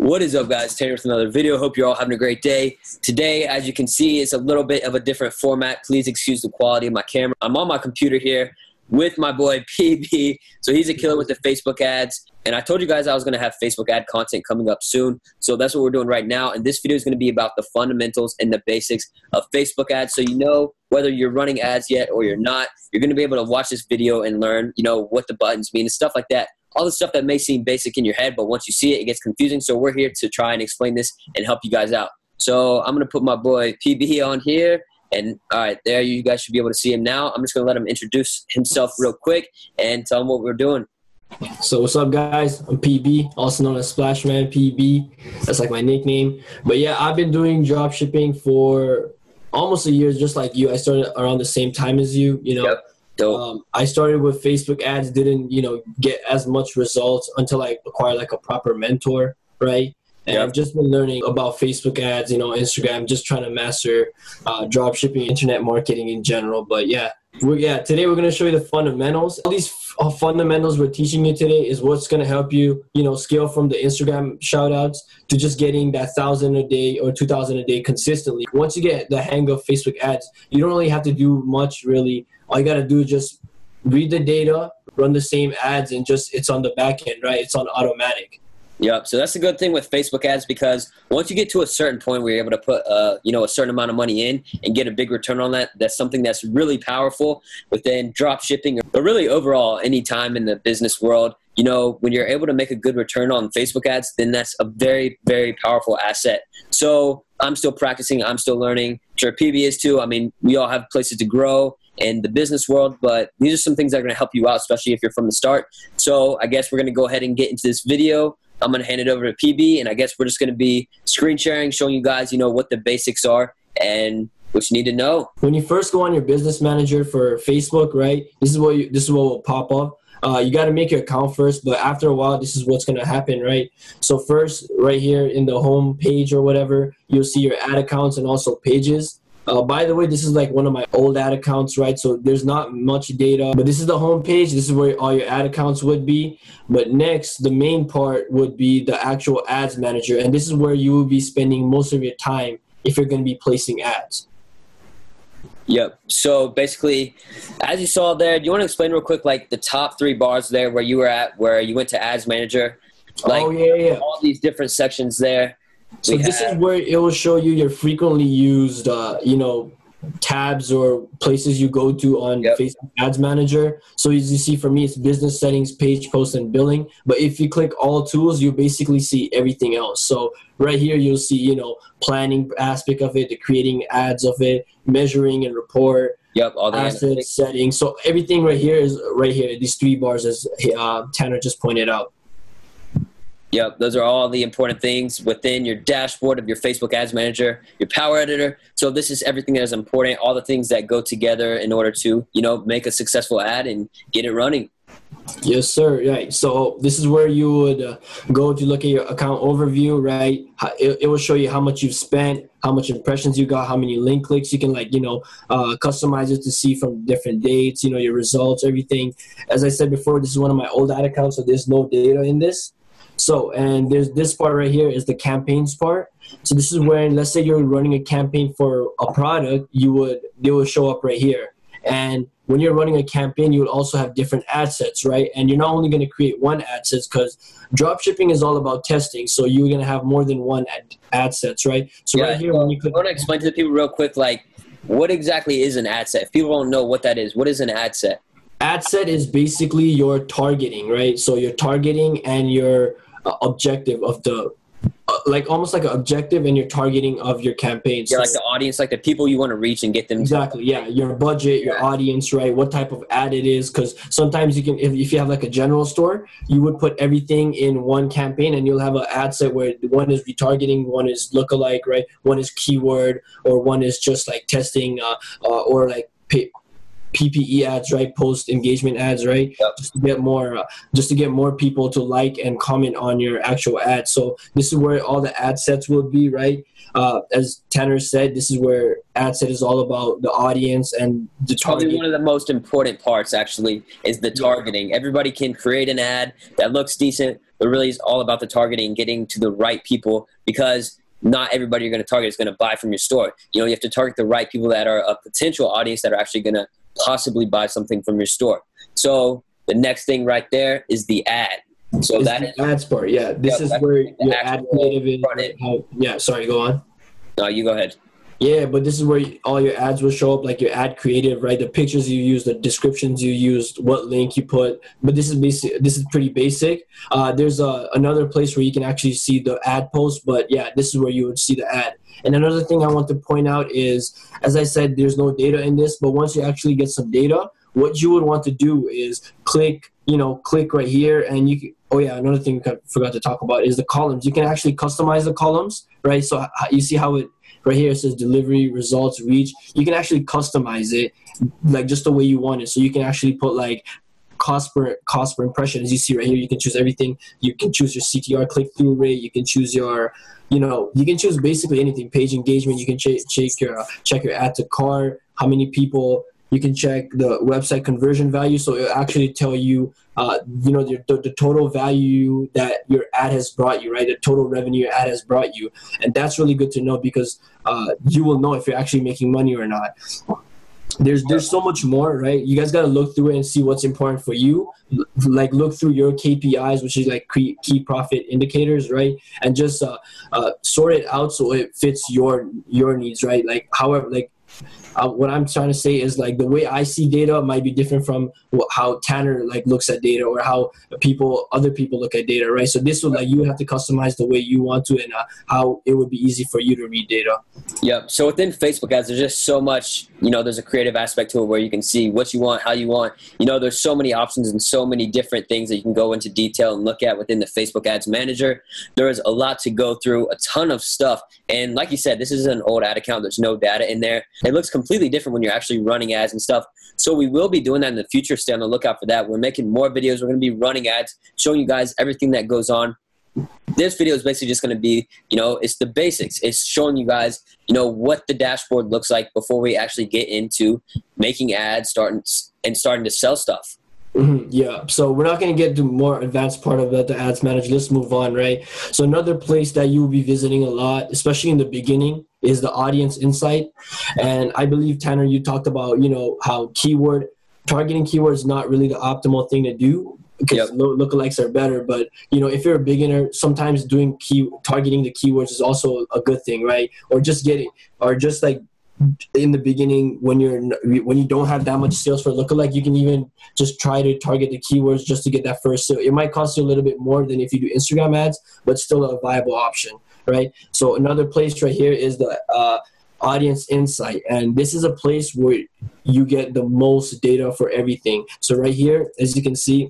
What is up, guys? Tanner with another video. Hope you're all having a great day. Today, as you can see, it's a little bit of a different format. Please excuse the quality of my camera. I'm on my computer here with my boy PB. So he's a killer with the Facebook ads. And I told you guys I was going to have Facebook ad content coming up soon. So that's what we're doing right now. And this video is going to be about the fundamentals and the basics of Facebook ads. So you know whether you're running ads yet or you're not, you're going to be able to watch this video and learn, what the buttons mean and stuff like that. All the stuff that may seem basic in your head, but once you see it, it gets confusing. So we're here to try and explain this and help you guys out. So I'm going to put my boy PB on here. And all right, there you guys should be able to see him now. I'm just going to let him introduce himself real quick and tell him what we're doing. So what's up, guys? I'm PB, also known as Splashman PB. That's like my nickname. But yeah, I've been doing drop shipping for almost a year, just like you. I started around the same time as you, Yep. I started with Facebook ads, didn't, get as much results until I acquired like a proper mentor, right? And I've just been learning about Facebook ads, Instagram, just trying to master drop shipping, internet marketing in general. But today we're going to show you the fundamentals. All these fundamentals we're teaching you today is what's going to help you, scale from the Instagram shout outs to just getting that 1,000 a day or 2,000 a day consistently. Once you get the hang of Facebook ads, you don't really have to do much really. All you got to do is just read the data, run the same ads, and it's on the back end, right? It's on automatic. Yep. So that's the good thing with Facebook ads, because once you get to a certain point where you're able to put, a certain amount of money in and get a big return on that, that's something that's really powerful within drop shipping, but really overall any time in the business world. When you're able to make a good return on Facebook ads, then that's a very, very powerful asset. So I'm still practicing. I'm still learning. Sure, PB is too. I mean, we all have places to grow in the business world, but these are some things that are going to help you out, especially if you're from the start. So I guess we're going to go ahead and get into this video. I'm going to hand it over to PB, and I guess we're just going to be screen sharing, showing you guys, what the basics are and what you need to know. When you first go on your business manager for Facebook, right, this is what will pop up. You got to make your account first, but after a while, this is what's going to happen, right? So first, right here in the home page or whatever, you'll see your ad accounts and also pages. By the way, this is like one of my old ad accounts, right? So there's not much data, but this is the home page. This is where all your ad accounts would be. But next, the main part would be the actual ads manager. And this is where you will be spending most of your time if you're going to be placing ads. Yep. So basically, as you saw there, do you want to explain real quick, like the top 3 bars there where you were at, where you went to ads manager? Like, all these different sections there. So this is where it will show you your frequently used, tabs or places you go to on Facebook Ads Manager. So as you see, for me, it's business settings, page, post, and billing. But if you click all tools, you basically see everything else. So right here, you'll see, planning aspect of it, the creating ads of it, measuring and report. Yep, all the asset settings. So everything right here is right here. These 3 bars, as Tanner just pointed out. Yep, those are all the important things within your dashboard of your Facebook Ads Manager, your Power Editor. So this is everything that is important, all the things that go together in order to, make a successful ad and get it running. Yes, sir. Right. So this is where you would go to look at your account overview, right? It will show you how much you've spent, how much impressions you got, how many link clicks. You can customize it to see from different dates, your results, everything. As I said before, this is one of my old ad accounts, so there's no data in this. So, and there's this part right here is the campaigns part. So this is where, let's say you're running a campaign for a product, they will show up right here. And when you're running a campaign, you will also have different ad sets, right? And you're not only going to create one ad set, because drop shipping is all about testing. So you're going to have more than one ad sets, right? So right here, when you click, I want to explain to the people real quick, like, what exactly is an ad set? If people don't know what that is, what is an ad set? Ad set is basically your targeting, right? So your targeting and your objective of the, almost like an objective and your targeting of your campaigns. Yeah, like the audience, like the people you want to reach and get them. Exactly, yeah. Your budget, your audience, right? What type of ad it is, because sometimes you can, if you have like a general store, you would put everything in one campaign and you'll have an ad set where one is retargeting, one is lookalike, right? One is keyword, or one is just like testing or like PPE ads, right? Post engagement ads, right? Yep. Just to get more people to like and comment on your actual ad. So this is where all the ad sets will be, right? As Tanner said, this is where ad set is all about the audience and the target. Probably one of the most important parts, actually, is the targeting. Everybody can create an ad that looks decent, but really it's all about the targeting, getting to the right people, because not everybody you're going to target is going to buy from your store. You have to target the right people that are a potential audience that are actually going to possibly buy something from your store. So the next thing right there is the ad. So it's that is the ads part. Yeah, this is where your ad creative is. Yeah, sorry, go on. No, you go ahead. Yeah, but this is where all your ads will show up, like your ad creative, right? The pictures you use, the descriptions you used, what link you put. But this is basic. This is pretty basic. There's another place where you can actually see the ad post, but yeah, this is where you would see the ad. And another thing I want to point out is, as I said, there's no data in this, but once you actually get some data, what you would want to do is click right here, and you can, oh yeah, another thing I forgot to talk about is the columns. You can actually customize the columns, right? So you see how it, right here it says delivery, results, reach. You can actually customize it like just the way you want it. So you can actually put like cost per impression. As you see right here, you can choose everything. You can choose your CTR, click-through rate. You can choose your, you can choose basically anything. Page engagement. You can check your add to cart, how many people. You can check the website conversion value, so it'll actually tell you, the total value that your ad has brought you, right? The total revenue your ad has brought you, and that's really good to know because you will know if you're actually making money or not. There's so much more, right? You guys got to look through it and see what's important for you. Like look through your KPIs, which is like key profit indicators, right? And just sort it out so it fits your needs, right? Like however, what I'm trying to say is like the way I see data might be different from how Tanner looks at data or how other people look at data, right? So this would you have to customize the way you want to and how it would be easy for you to read data. Yep. So within Facebook ads, there's just so much, there's a creative aspect to it where you can see what you want, how you want. There's so many options and so many different things that you can go into detail and look at within the Facebook Ads Manager. There is a lot to go through, a ton of stuff. And like you said, this is an old ad account. There's no data in there. It looks completely different when you're actually running ads and stuff. So we will be doing that in the future. Stay on the lookout for that. We're making more videos. We're going to be running ads, showing you guys everything that goes on. This video is basically just going to be, it's the basics. It's showing you guys, what the dashboard looks like before we actually get into making ads, starting to sell stuff. Mm-hmm. Yeah, so we're not going to get to more advanced part of the ads manager. Let's move on, right? So another place that you will be visiting a lot, especially in the beginning, is the audience insight. And I believe, Tanner, you talked about, how targeting keywords is not really the optimal thing to do because lookalikes are better. But, if you're a beginner, sometimes targeting the keywords is also a good thing, right? Or just in the beginning when you don't have that much sales for lookalike, you can even just try to target the keywords just to get that first sale. It might cost you a little bit more than if you do Instagram ads, but still a viable option, right? So another place right here is the audience insight, and this is a place where you get the most data for everything. So right here, as you can see,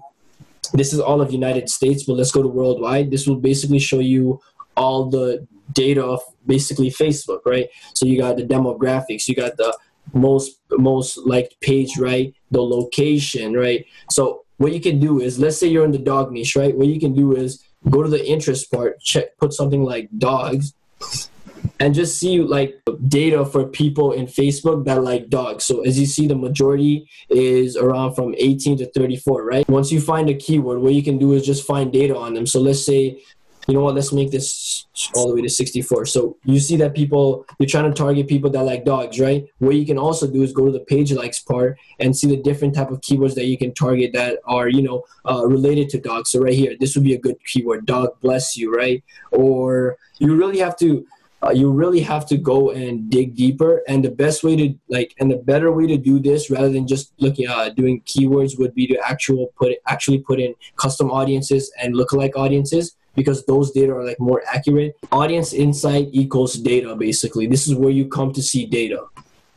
this is all of United States, but let's go to worldwide. This will basically show you all the data of basically Facebook, right? So you got the demographics, you got the most liked page, right? The location, right? So what you can do is, let's say you're in the dog niche, right? What you can do is go to the interest part, put something like dogs, and just see data for people in Facebook that like dogs. So as you see, the majority is around from 18 to 34, right? Once you find a keyword, what you can do is just find data on them. So let's say, let's make this all the way to 64. So you see that you're trying to target people that like dogs, right? What you can also do is go to the page likes part and see the different type of keywords that you can target that are, related to dogs. So right here, this would be a good keyword, dog bless you, right? Or you really have to go and dig deeper. And the best way to and the better way to do this, rather than just looking at doing keywords, would be to actually put in custom audiences and lookalike audiences, because those data are more accurate. Audience insight equals data, basically. This is where you come to see data.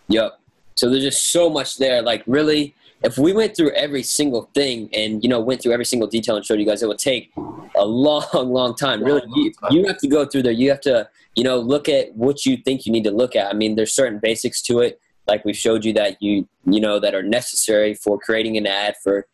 Yep. So there's just so much there. Really, if we went through every single thing and, went through every single detail and showed you guys, it would take a long, long time. Really, you have to go through there. You have to, look at what you think you need to look at. I mean, there's certain basics to it, like we've showed you that that are necessary for creating an ad, for,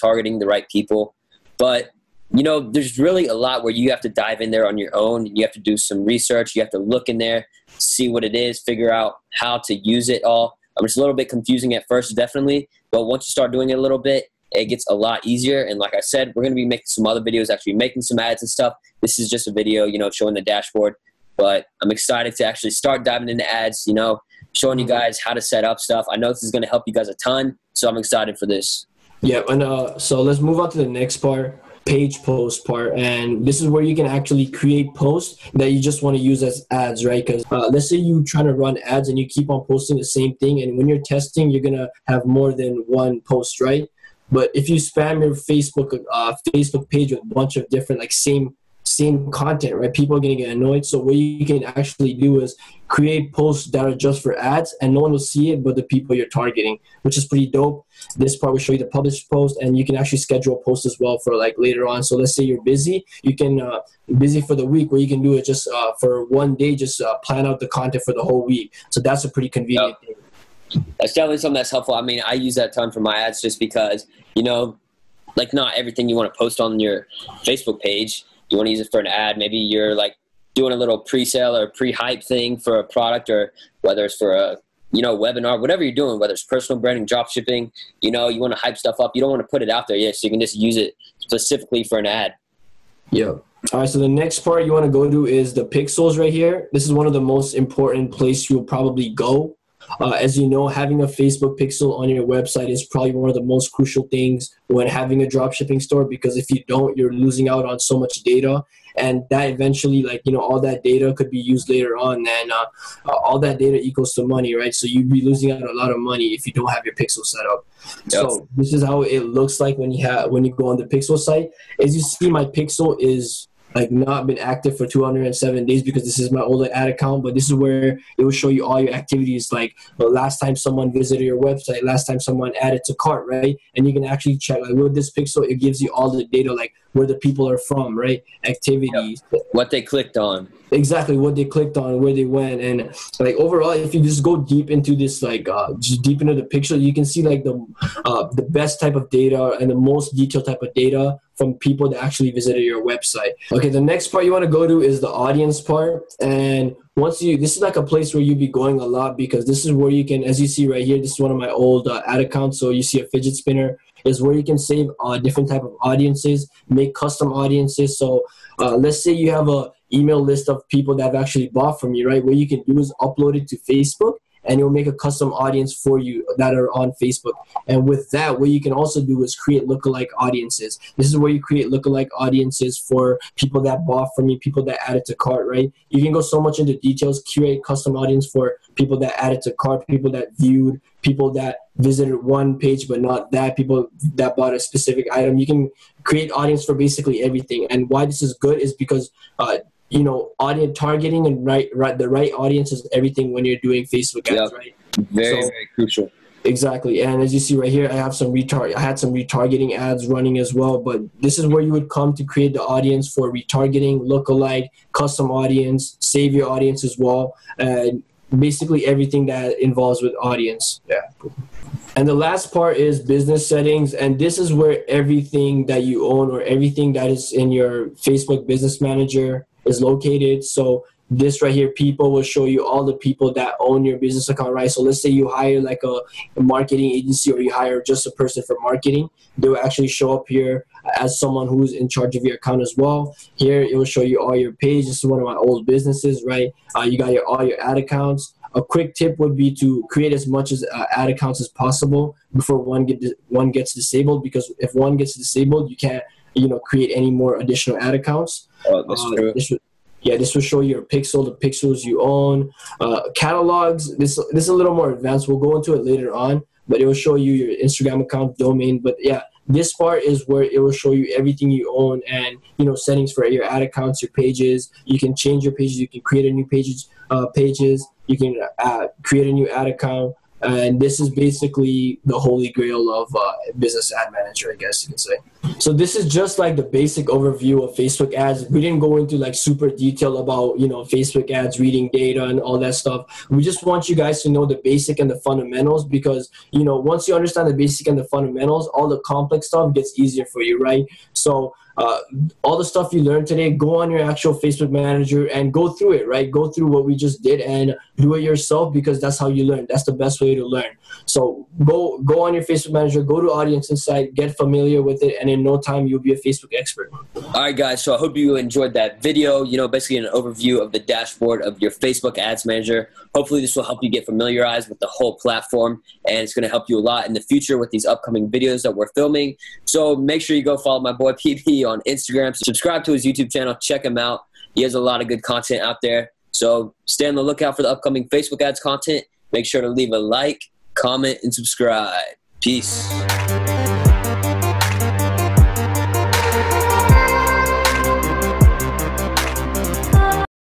targeting the right people. But there's really a lot where you have to dive in there on your own. You have to do some research. You have to look in there, see what it is, figure out how to use it all. It's a little bit confusing at first, definitely, but once you start doing it a little bit, it gets a lot easier. And like I said, we're going to be making some other videos, actually making some ads and stuff. This is just a video, you know, showing the dashboard. But I'm excited to actually start diving into ads, you know, showing you guys how to set up stuff. I know this is going to help you guys a ton, so I'm excited for this. Yeah, and so let's move on to the next part, page post part. And this is where you can actually create posts that you just want to use as ads, right? Because let's say you're trying to run ads and you keep on posting the same thing, and when you're testing, you're going to have more than one post, right? But if you spam your Facebook page with a bunch of different like same content, right, people are going to get annoyed. So what you can actually do is create posts that are just for ads, and no one will see it but the people you're targeting, which is pretty dope. This part will show you the published post, and you can actually schedule a post as well for like later on. So let's say you're busy, you can busy for the week, where you can do it just for one day, just plan out the content for the whole week. So that's a pretty convenient thing. That's definitely something that's helpful. I mean, I use that a ton for my ads just because, you know, like not everything you want to post on your Facebook page you want to use it for an ad. Maybe you're like doing a little pre-sale or pre-hype thing for a product, or whether it's for a, you know, webinar, whatever you're doing, whether it's personal branding, drop shipping, you know, you want to hype stuff up. You don't want to put it out there yet, so you can just use it specifically for an ad. Yeah. All right, so the next part you want to go to is the pixels right here. This is one of the most important places you'll probably go. As you know, having a Facebook pixel on your website is probably one of the most crucial things when having a dropshipping store, because if you don't, you're losing out on so much data, and that eventually, like, you know, all that data could be used later on, and all that data equals to money, right? So you'd be losing out a lot of money if you don't have your pixel set up. Yep. So this is how it looks like when you go on the pixel site. As you see, my pixel is like not been active for 207 days because this is my older ad account, but this is where it will show you all your activities, like the last time someone visited your website, last time someone added to cart, right? And you can actually check, like with this pixel, it gives you all the data, like where the people are from, right? Activities. Yep. What they clicked on. Exactly, what they clicked on, where they went. And like overall, if you just go deep into this, like just deep into the picture, you can see like the best type of data and the most detailed type of data from people that actually visited your website. Okay, the next part you want to go to is the audience part. And this is like a place where you'll be going a lot, because this is where you can, as you see right here, this is one of my old ad accounts. So you see a fidget spinner is where you can save different type of audiences, make custom audiences. So let's say you have a email list of people that have actually bought from you, right? What you can do is upload it to Facebook, and it will make a custom audience for you that are on Facebook. And with that, what you can also do is create lookalike audiences. This is where you create lookalike audiences for people that bought from you, people that added to cart, right? You can go so much into details, create custom audience for people that added to cart, people that viewed, people that visited one page but not that, people that bought a specific item. You can create audience for basically everything. And why this is good is because you know, audience targeting and the right audience is everything when you're doing Facebook ads, right? Very crucial. Exactly. And as you see right here, I had some retargeting ads running as well, but this is where you would come to create the audience for retargeting, lookalike, custom audience, save your audience as well, and basically everything that involves with audience. Yeah. And the last part is business settings, and this is where everything that you own or everything that is in your Facebook Business Manager is located. So this right here, people will show you all the people that own your business account, right? So let's say you hire like a marketing agency, or you hire just a person for marketing. They will actually show up here as someone who's in charge of your account as well. Here, it will show you all your pages. This is one of my old businesses, right? You got all your ad accounts. A quick tip would be to create as much as ad accounts as possible before one gets disabled, because if one gets disabled, you can't, you know, create any more additional ad accounts. That's true. This will show your the pixels you own. Catalogs, this is a little more advanced. We'll go into it later on, but it will show you your Instagram account, domain. But yeah, this part is where it will show you everything you own, and, you know, settings for your ad accounts, your pages. You can change your pages. You can create a new pages. You can create a new ad account. And this is basically the holy grail of Business Ad Manager, I guess you can say. So this is just like the basic overview of Facebook ads. We didn't go into like super detail about, you know, Facebook ads, reading data and all that stuff. We just want you guys to know the basic and the fundamentals, because, you know, once you understand the basic and the fundamentals, all the complex stuff gets easier for you, right? So all the stuff you learned today, go on your actual Facebook Manager and go through it, right? Go through what we just did and do it yourself, because that's how you learn. That's the best way to learn. So go on your Facebook Manager, go to Audience Insight, get familiar with it, and in no time you'll be a Facebook expert. All right, guys. So I hope you enjoyed that video. You know, basically an overview of the dashboard of your Facebook Ads Manager. Hopefully this will help you get familiarized with the whole platform, and it's going to help you a lot in the future with these upcoming videos that we're filming. So make sure you go follow my boy PB on Instagram. Subscribe to his YouTube channel. Check him out. He has a lot of good content out there. So stay on the lookout for the upcoming Facebook ads content. Make sure to leave a like, comment, and subscribe. Peace.